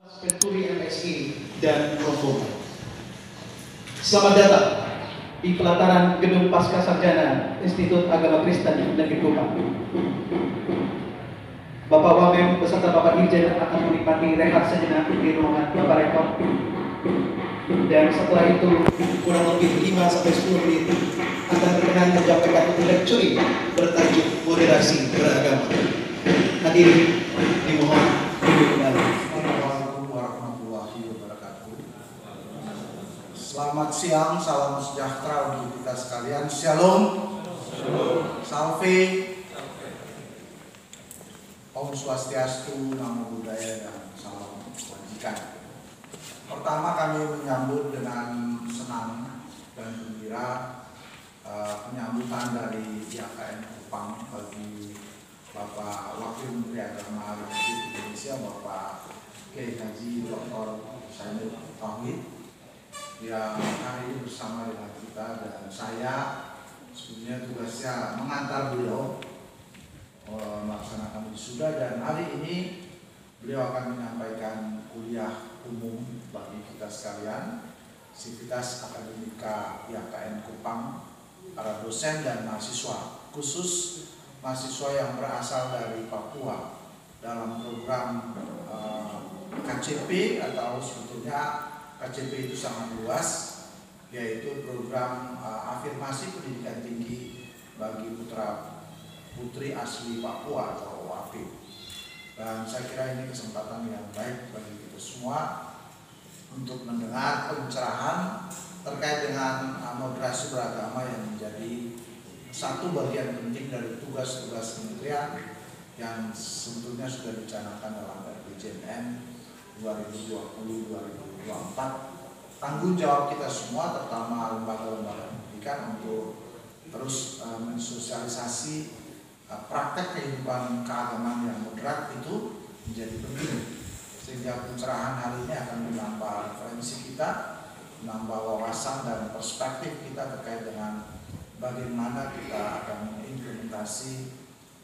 Venturi MSI dan rombongan. Selamat datang di pelataran Gedung Pasca Sarjana Institut Agama Kristen Negeri Kupang. Bapak Wamem beserta Bapak Dirjen akan menikmati rehat sejenak di ruangan Bapak Rektor. Dan setelah itu kurang lebih 5-10 menit akan berkenan menyampaikan lecture bertajuk moderasi beragama. Hadirin dimohon duduk kembali. Selamat siang, salam sejahtera untuk kita sekalian. Shalom. Salve. Om Swastiastu, Namo Buddhaya, dan salam kebajikan. Pertama, kami menyambut dengan senang dan gembira penyambutan dari YKN Kupang bagi Bapak Wakil Menteri Agama Republik Indonesia, Bapak Kiai Haji Dr. Said Tauhid, yang hari ini bersama dengan kita, dan saya sebenarnya tugasnya mengantar beliau melaksanakan wisuda, dan hari ini beliau akan menyampaikan kuliah umum bagi kita sekalian, Sivitas Akademika YKN Kupang, para dosen dan mahasiswa, khusus mahasiswa yang berasal dari Papua dalam program KCP, atau sebetulnya KCP itu sangat luas, yaitu program afirmasi pendidikan tinggi bagi putra putri asli Papua atau API. Dan saya kira ini kesempatan yang baik bagi kita semua untuk mendengar pencerahan terkait dengan moderasi beragama yang menjadi satu bagian penting dari tugas-tugas kementerian yang sebetulnya sudah dicanangkan dalam RPJMN 2020-2024. Tanggung jawab kita semua, terutama lembaga-lembaga pendidikan, untuk terus mensosialisasi praktek kehidupan keagamaan yang moderat itu menjadi penting, sehingga pencerahan hari ini akan menambah referensi kita, menambah wawasan dan perspektif kita terkait dengan bagaimana kita akan mengimplementasi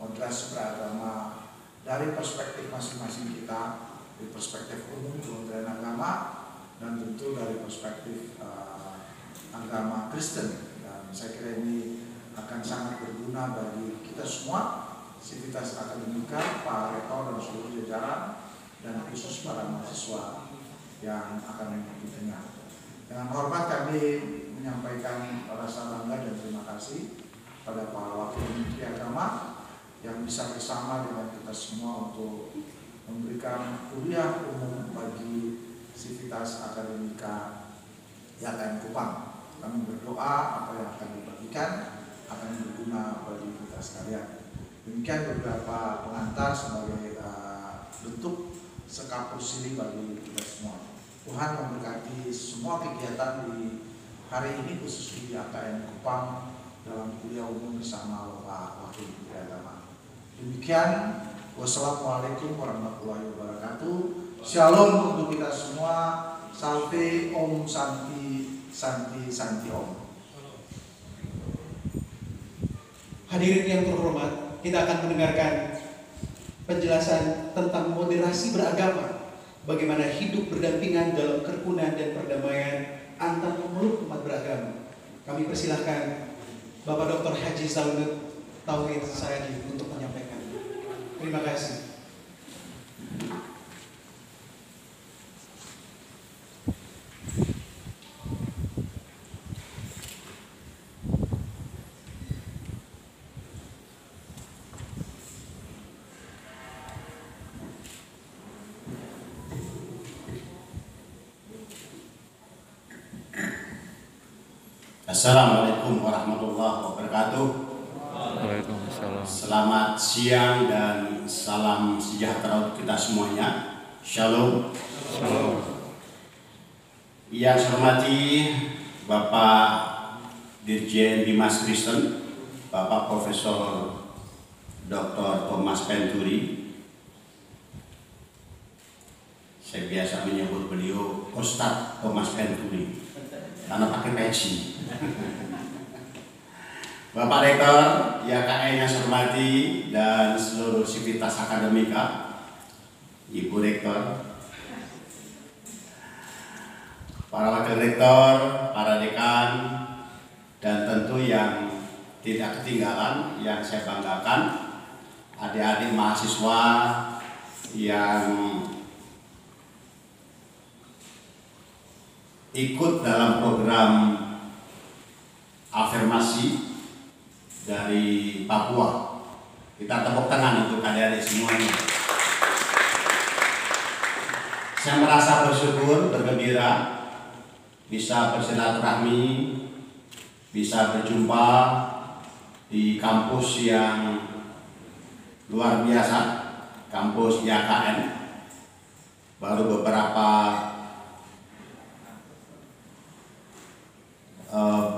moderasi beragama dari perspektif masing-masing kita, dari perspektif umum Kementerian Agama, dan tentu dari perspektif agama Kristen. Dan saya kira ini akan sangat berguna bagi kita semua, Sivitas Akademika, Pak Rektor dan seluruh jajaran, dan khusus para mahasiswa yang akan mengikutinya. Dengan hormat kami menyampaikan rasa bangga dan terima kasih pada Pak Wakil Menteri Agama yang bisa bersama dengan kita semua untuk memberikan kuliah umum bagi Sivitas Akademika YKN Kupang. Kami berdoa apa yang akan dibagikan akan berguna bagi kita sekalian. Demikian beberapa pengantar sebagai bentuk sekapur sili bagi kita semua. Tuhan memberkati semua kegiatan di hari ini, khusus di YKN Kupang dalam kuliah umum bersama Bapak Wakil Menteri Agama. Demikian, wassalamualaikum warahmatullahi wabarakatuh. Shalom untuk kita semua. Salve, Om Santi, Santi, Santi Om. Hadirin yang terhormat, kita akan mendengarkan penjelasan tentang moderasi beragama, bagaimana hidup berdampingan dalam kerukunan dan perdamaian antar pemeluk umat beragama. Kami persilahkan Bapak Dr. Haji Saud Tauhid Sayadi untuk menyampaikan. Terima kasih. Assalamualaikum warahmatullahi wabarakatuh. Waalaikumsalam. Selamat siang dan salam sejahtera untuk kita semuanya. Shalom. Shalom. Yang saya hormati Bapak Dirjen Dimas Kristen, Bapak Profesor Dr. Thomas Venturi. Saya biasa menyebut beliau Ustadz Thomas Venturi karena pakai peci. Bapak Rektor YKN yang saya hormati dan seluruh Sivitas Akademika, Ibu Rektor, para wakil rektor, para dekan, dan tentu yang tidak ketinggalan yang saya banggakan, adik-adik mahasiswa yang ikut dalam program afirmasi dari Papua. Kita tepuk tangan untuk adik-adik semuanya. Saya merasa bersyukur, bergembira bisa bersilaturahmi, bisa berjumpa di kampus yang luar biasa, kampus YKN. Baru beberapa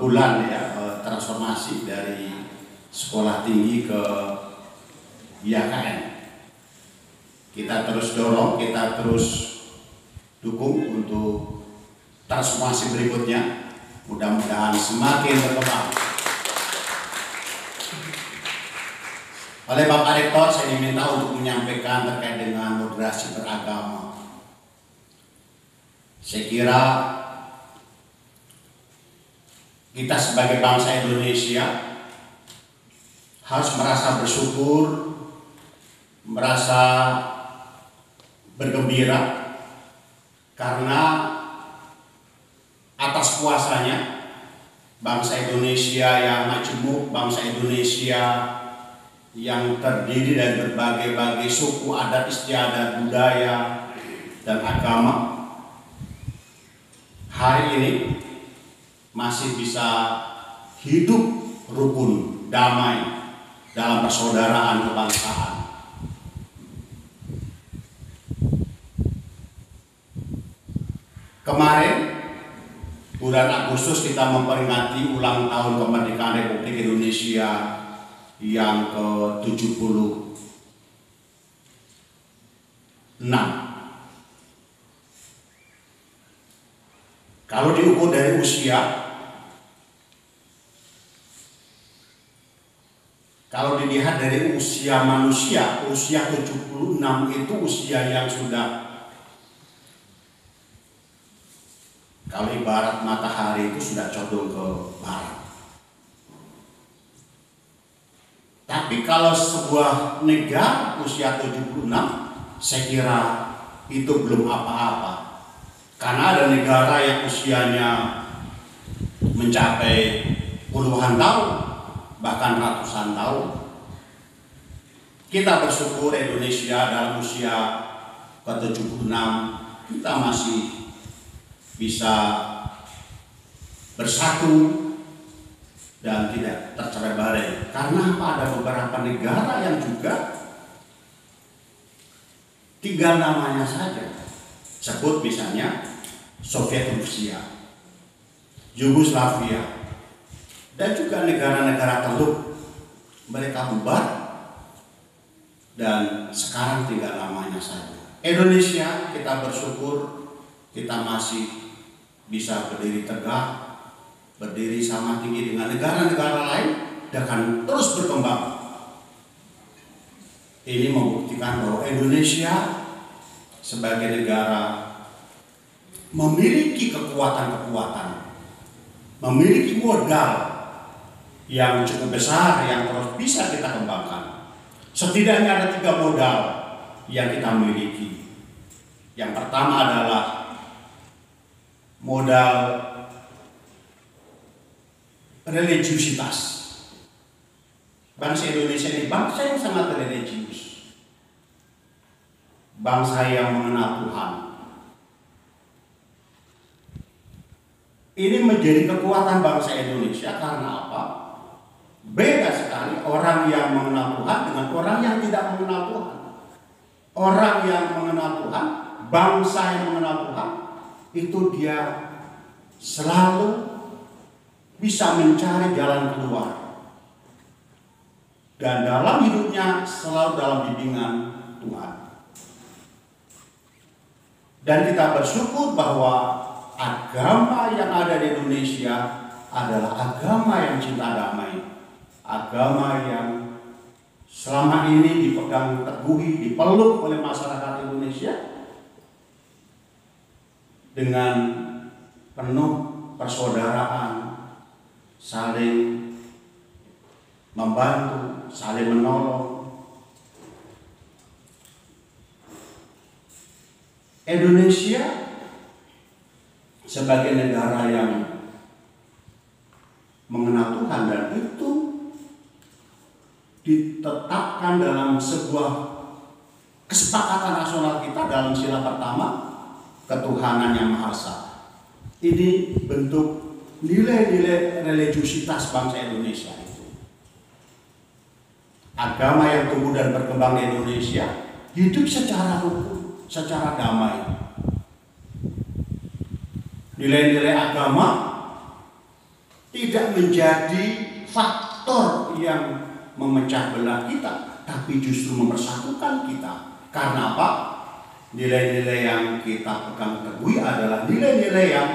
bulan ya transformasi dari sekolah tinggi ke YKN. Kita terus dorong, kita terus dukung untuk transformasi berikutnya. Mudah-mudahan semakin berkembang. Oleh Bapak Rektor, saya diminta untuk menyampaikan terkait dengan moderasi beragama. Saya kira kita sebagai bangsa Indonesia harus merasa bersyukur, merasa bergembira karena atas kuasanya bangsa Indonesia yang majemuk, bangsa Indonesia yang terdiri dari berbagai-bagai suku, adat istiadat, budaya, dan agama, hari ini masih bisa hidup rukun, damai dalam persaudaraan kebangsaan. Kemarin bulan Agustus kita memperingati ulang tahun kemerdekaan Republik Indonesia yang ke-76. Kalau diukur dari usia, kalau dilihat dari usia manusia, usia 76 itu usia yang sudah, kalau ibarat matahari itu sudah condong ke barat. Tapi kalau sebuah negara usia 76, saya kira itu belum apa-apa. Karena ada negara yang usianya mencapai puluhan tahun, bahkan ratusan tahun. Kita bersyukur Indonesia dalam usia ke-76, kita masih bisa bersatu dan tidak tercerai-berai. Karena apa? Ada beberapa negara yang juga tinggal namanya saja. Sebut misalnya Soviet Rusia, Yugoslavia, dan juga negara-negara teluk. Mereka bubar dan sekarang tinggal namanya saja. Indonesia, kita bersyukur kita masih bisa berdiri tegak, berdiri sama tinggi dengan negara-negara lain dan akan terus berkembang. Ini membuktikan bahwa Indonesia sebagai negara memiliki kekuatan-kekuatan, memiliki modal yang cukup besar yang terus bisa kita kembangkan. Setidaknya ada 3 modal yang kita miliki. Yang pertama adalah modal religiusitas. Bangsa Indonesia ini bangsa yang sangat religius, bangsa yang mengenal Tuhan. Ini menjadi kekuatan bangsa Indonesia karena apa? Beda sekali orang yang mengenal Tuhan dengan orang yang tidak mengenal Tuhan. Orang yang mengenal Tuhan, bangsa yang mengenal Tuhan, itu dia selalu bisa mencari jalan keluar. Dan dalam hidupnya selalu dalam bimbingan Tuhan. Dan kita bersyukur bahwa agama yang ada di Indonesia adalah agama yang cinta damai. Agama yang selama ini dipegang teguhi, dipeluk oleh masyarakat Indonesia dengan penuh persaudaraan, saling membantu, saling menolong. Indonesia sebagai negara yang mengenal Tuhan, dan itu ditetapkan dalam sebuah kesepakatan nasional kita dalam sila pertama, ketuhanan yang Maha Esa. Ini bentuk nilai-nilai religiusitas bangsa Indonesia itu. Agama yang tumbuh dan berkembang di Indonesia hidup secara rukun, secara damai. Nilai-nilai agama tidak menjadi faktor yang memecah belah kita, tapi justru mempersatukan kita. Karena apa? Nilai-nilai yang kita pegang teguh adalah nilai-nilai yang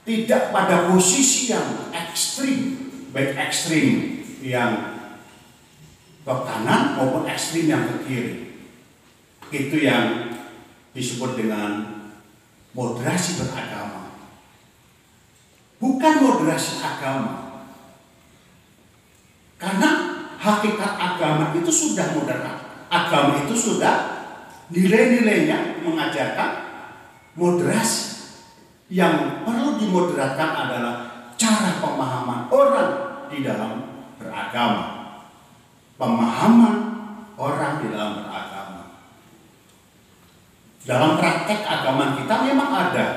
tidak pada posisi yang ekstrim, baik ekstrim yang ke kanan maupun ekstrim yang ke kiri. Itu yang disebut dengan moderasi beragama. Bukan moderasi agama. Karena hakikat agama itu sudah moderat. Agama itu sudah nilai-nilainya mengajarkan moderasi. Yang perlu dimoderatkan adalah cara pemahaman orang di dalam beragama. Pemahaman orang di dalam beragama. Dalam praktek agama kita memang ada.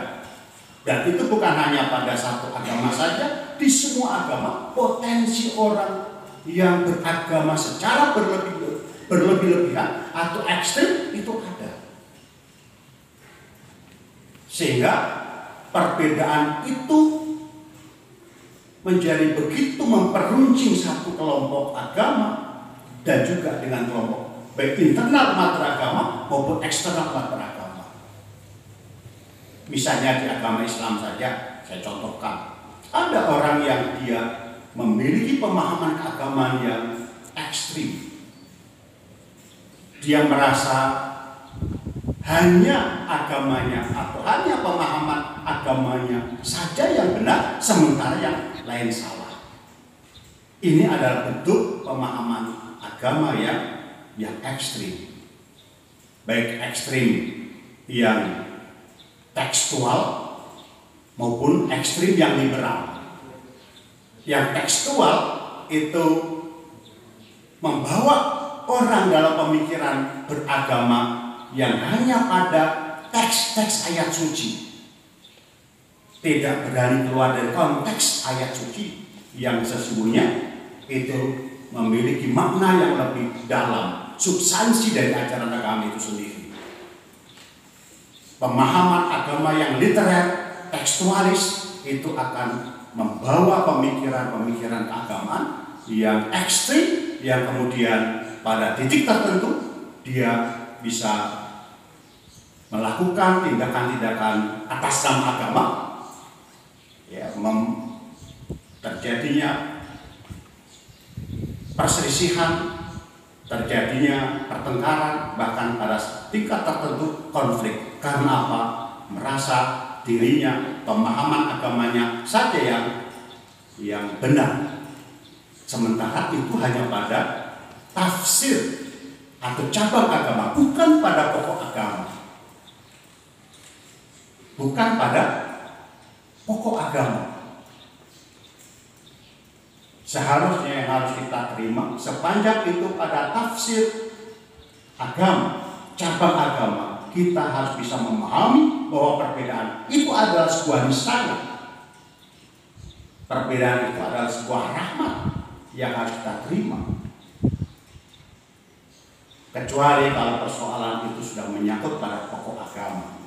Dan itu bukan hanya pada satu agama saja. Di semua agama potensi orang yang beragama secara berlebih-lebihan atau ekstrim itu ada. Sehingga perbedaan itu menjadi begitu memperuncing satu kelompok agama dan juga dengan kelompok baik internal umat beragama maupun eksternal umat beragama. Misalnya di agama Islam saja, saya contohkan, ada orang yang dia memiliki pemahaman keagamaan yang ekstrim. Dia merasa hanya agamanya atau hanya pemahaman agamanya saja yang benar, sementara yang lain salah. Ini adalah bentuk pemahaman agama yang ekstrim. Baik ekstrim yang tekstual maupun ekstrim yang liberal. Yang tekstual itu membawa orang dalam pemikiran beragama yang hanya pada teks-teks ayat suci, tidak berani keluar dari konteks ayat suci yang sesungguhnya itu memiliki makna yang lebih dalam, substansi dari ajaran agama itu sendiri. Pemahaman agama yang literer, tekstualis itu akan membawa pemikiran-pemikiran keagamaan yang ekstrim, yang kemudian pada titik tertentu dia bisa melakukan tindakan-tindakan atas nama agama, ya, terjadinya perselisihan, terjadinya pertengkaran, bahkan pada tingkat tertentu konflik. Karena apa? Merasa dirinya, pemahaman agamanya saja yang benar, sementara itu hanya pada tafsir atau cabang agama, bukan pada pokok agama. Bukan pada pokok agama. Seharusnya yang harus kita terima, sepanjang itu pada tafsir agama, cabang agama, kita harus bisa memahami bahwa perbedaan itu adalah sebuah niscaya. Perbedaan itu adalah sebuah rahmat yang harus kita terima. Kecuali kalau persoalan itu sudah menyangkut pada pokok agama.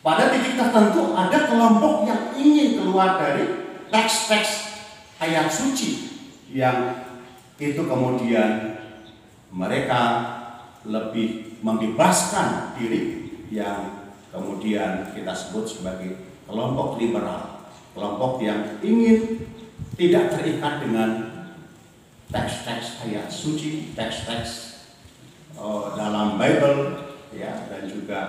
Pada titik tertentu ada kelompok yang ingin keluar dari teks-teks ayat suci yang itu kemudian mereka lebih membebaskan diri, yang kemudian kita sebut sebagai kelompok liberal, kelompok yang ingin tidak terikat dengan teks-teks ayat suci, teks-teks dalam Bible, ya, dan juga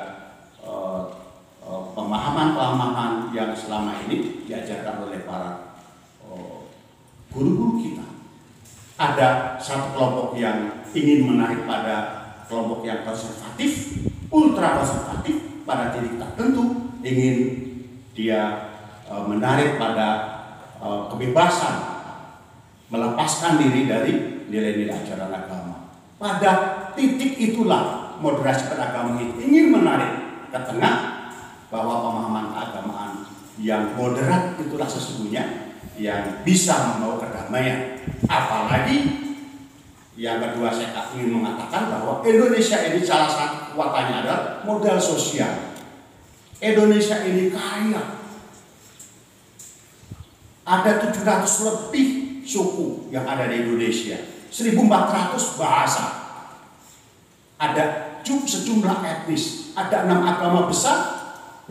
pemahaman-pemahaman yang selama ini diajarkan oleh para guru-guru kita. Ada satu kelompok yang ingin menarik pada kelompok yang konservatif, ultra konservatif pada titik tertentu, ingin dia menarik pada kebebasan, melepaskan diri dari nilai-nilai ajaran agama. Pada titik itulah moderasi beragama itu ingin menarik ke tengah bahwa pemahaman keagamaan yang moderat itulah sesungguhnya yang bisa membawa kedamaian. Apalagi yang kedua saya ingin mengatakan bahwa Indonesia ini salah satu kekuatannya adalah modal sosial. Indonesia ini kaya. Ada 700 lebih suku yang ada di Indonesia, 1.400 bahasa, ada sejumlah etnis, ada 6 agama besar,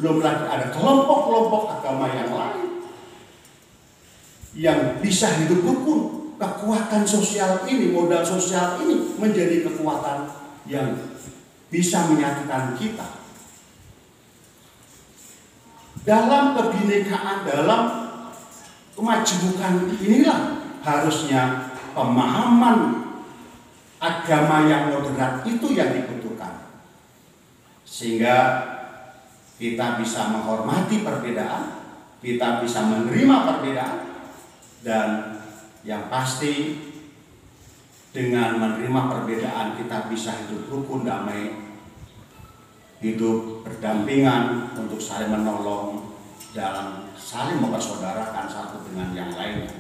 belum lagi ada kelompok-kelompok agama yang lain yang bisa hidup rukun. Kekuatan sosial ini, modal sosial ini menjadi kekuatan yang bisa menyatukan kita. Dalam kebinekaan, dalam kemajemukan inilah harusnya pemahaman agama yang moderat itu yang dibutuhkan, sehingga kita bisa menghormati perbedaan, kita bisa menerima perbedaan, dan yang pasti dengan menerima perbedaan kita bisa hidup rukun damai, hidup berdampingan untuk saling menolong dalam saling mempersaudarakan satu dengan yang lainnya.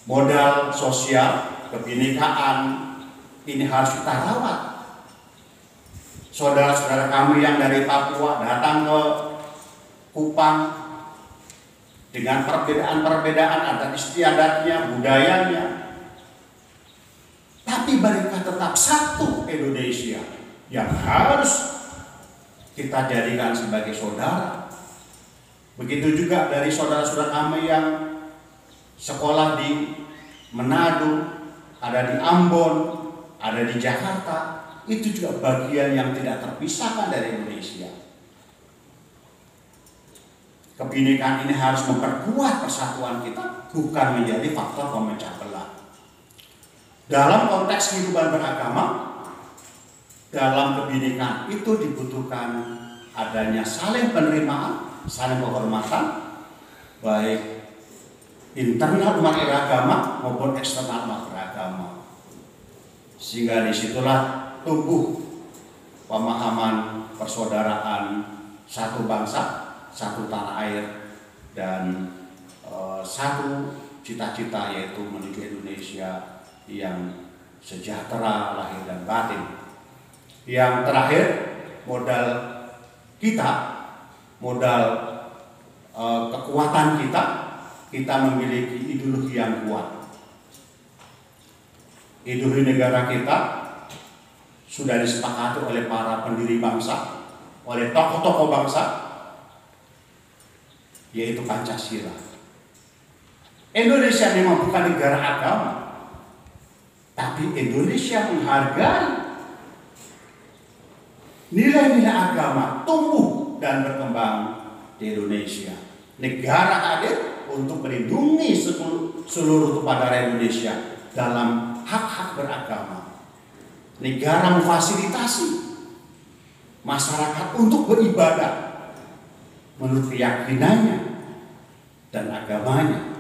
Modal sosial, kebinekaan ini harus kita rawat. Saudara-saudara kami yang dari Papua datang ke Kupang dengan perbedaan-perbedaan adat istiadatnya, budayanya, tapi mereka tetap satu Indonesia yang harus kita jadikan sebagai saudara. Begitu juga dari saudara-saudara kami yang sekolah di Manado, ada di Ambon, ada di Jakarta, itu juga bagian yang tidak terpisahkan dari Indonesia. Kebinekaan ini harus memperkuat persatuan kita, bukan menjadi faktor pemecah belah. Dalam konteks kehidupan beragama, dalam kebinekaan itu dibutuhkan adanya saling penerimaan, saling penghormatan, baik internal umat beragama maupun eksternal umat beragama. Sehingga disitulah tumbuh pemahaman persaudaraan satu bangsa, satu tanah air, dan satu cita-cita, yaitu menuju Indonesia yang sejahtera lahir dan batin. Yang terakhir, modal kita, modal kekuatan kita memiliki ideologi yang kuat. Ideologi negara kita sudah disepakati oleh para pendiri bangsa, oleh tokoh-tokoh bangsa, yaitu Pancasila. Indonesia memang bukan negara agama, tapi Indonesia menghargai nilai-nilai agama tumbuh dan berkembang di Indonesia. Negara hadir untuk melindungi seluruh kepada Indonesia dalam hak-hak beragama. Negara memfasilitasi masyarakat untuk beribadah menurut keyakinannya dan agamanya.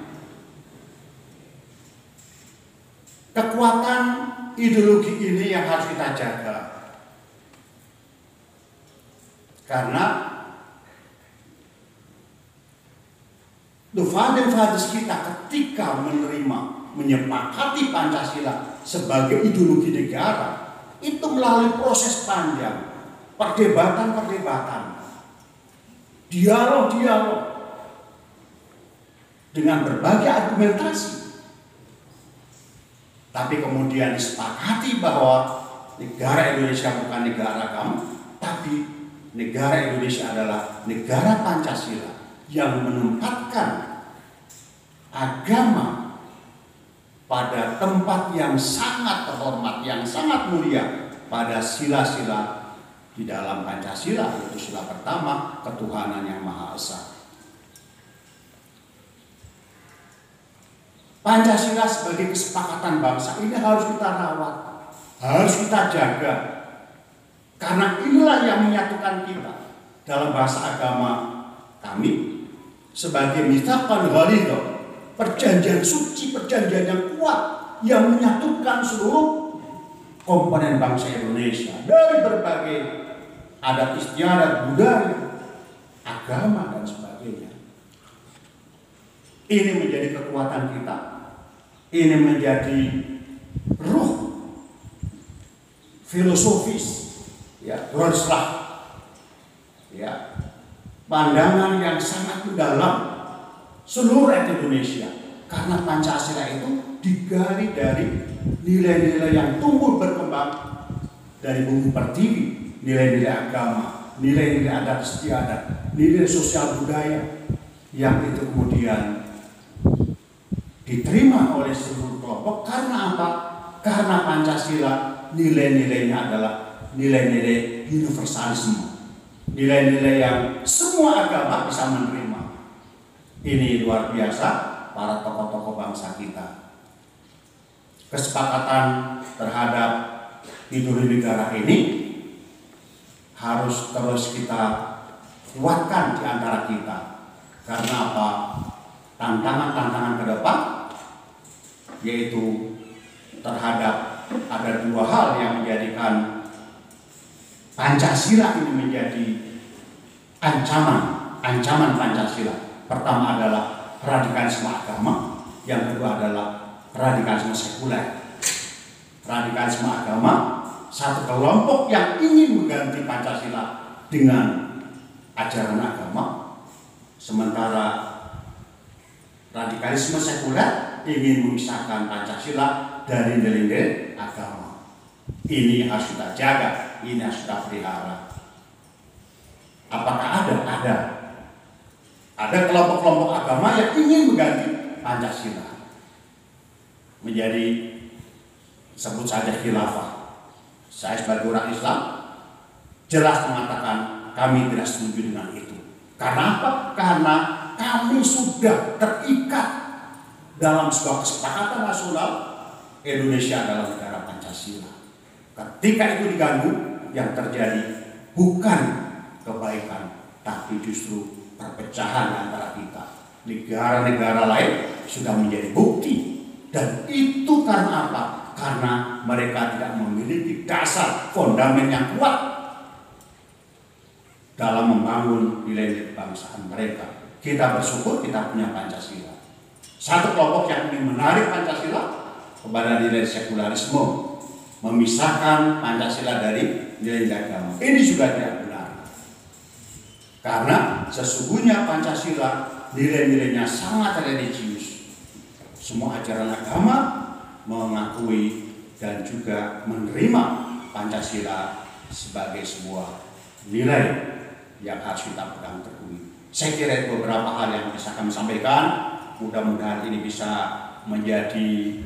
Kekuatan ideologi ini yang harus kita jaga, karena fathers kita ketika menyepakati Pancasila sebagai ideologi negara, itu melalui proses panjang, perdebatan-perdebatan, dialog-dialog dengan berbagai argumentasi. Tapi kemudian disepakati bahwa negara Indonesia bukan negara agama, tapi negara Indonesia adalah negara Pancasila yang menempatkan agama pada tempat yang sangat terhormat, yang sangat mulia, pada sila-sila di dalam Pancasila, yaitu sila pertama, ketuhanan yang Maha Esa. Pancasila sebagai kesepakatan bangsa ini harus kita rawat, harus kita jaga. Karena inilah yang menyatukan kita. Dalam bahasa agama kami, sebagai mitsaqan ghalidha, perjanjian suci, perjanjian yang kuat, yang menyatukan seluruh komponen bangsa Indonesia dari berbagai adat istiadat, budaya, agama, dan sebagainya. Ini menjadi kekuatan kita. Ini menjadi ruh filosofis, ya, Rodslah, ya, pandangan yang sangat mendalam seluruh rakyat Indonesia. Karena Pancasila itu digali dari nilai-nilai yang tumbuh berkembang dari bumi pertiwi, nilai-nilai agama, nilai-nilai adat istiadat, nilai sosial budaya yang itu kemudian diterima oleh seluruh kelompok. Karena apa? Karena Pancasila nilai-nilainya adalah nilai-nilai universalisme, nilai-nilai yang semua agama bisa menerima. Ini luar biasa para tokoh-tokoh bangsa kita. Kesepakatan terhadap ideologi negara ini harus terus kita kuatkan di antara kita. Karena apa? Tantangan-tantangan ke depan, yaitu terhadap ada dua hal yang menjadikan Pancasila ini menjadi ancaman Pancasila. Pertama adalah radikalisme agama, yang kedua adalah radikalisme sekuler. Radikalisme agama, satu kelompok yang ingin mengganti Pancasila dengan ajaran agama, sementara radikalisme sekuler ingin memisahkan Pancasila dari nilai-nilai agama. Ini harus kita jaga, ini harus kita pelihara. Apakah ada? Ada kelompok-kelompok agama yang ingin mengganti Pancasila menjadi, sebut saja khilafah. Saya sebagai orang Islam jelas mengatakan kami tidak setuju dengan itu. Karena apa? Karena kami sudah terikat dalam sebuah kesepakatan nasional, Indonesia adalah negara Pancasila. Ketika itu diganggu, yang terjadi bukan kebaikan, tapi justru perpecahan antara kita. Negara-negara lain sudah menjadi bukti, dan itu karena apa? Karena mereka tidak memiliki dasar fondamen yang kuat dalam membangun nilai kebangsaan mereka. Kita bersyukur kita punya Pancasila. Satu kelompok yang ingin menarik Pancasila kepada nilai sekularisme, memisahkan Pancasila dari nilai agama. Ini juga tidak benar. Karena sesungguhnya Pancasila nilai-nilainya sangat religius. Semua ajaran agama mengakui dan juga menerima Pancasila sebagai sebuah nilai yang harus kita pegang teguh. Saya kira itu beberapa hal yang bisa kami sampaikan. Mudah-mudahan ini bisa menjadi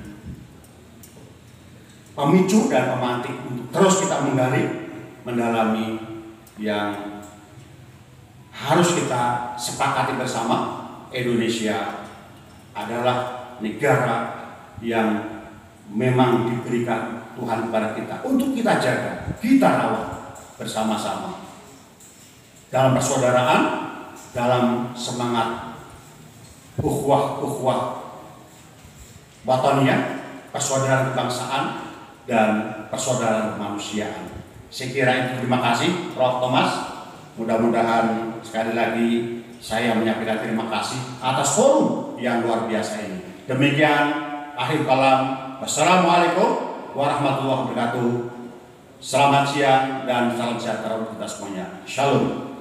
pemicu dan pemantik untuk terus kita menggali, mendalami yang harus kita sepakati bersama. Indonesia adalah negara yang memang diberikan Tuhan kepada kita untuk kita jaga, kita rawat bersama-sama dalam persaudaraan, dalam semangat ukhuwah wataniyah, persaudaraan kebangsaan dan persaudaraan kemanusiaan. Saya kira itu. Terima kasih Prof. Thomas. Mudah-mudahan sekali lagi saya menyampaikan terima kasih atas forum yang luar biasa ini. Demikian akhir kalam. Wassalamualaikum warahmatullahi wabarakatuh. Selamat siang dan salam sejahtera untuk kita semuanya. Shalom.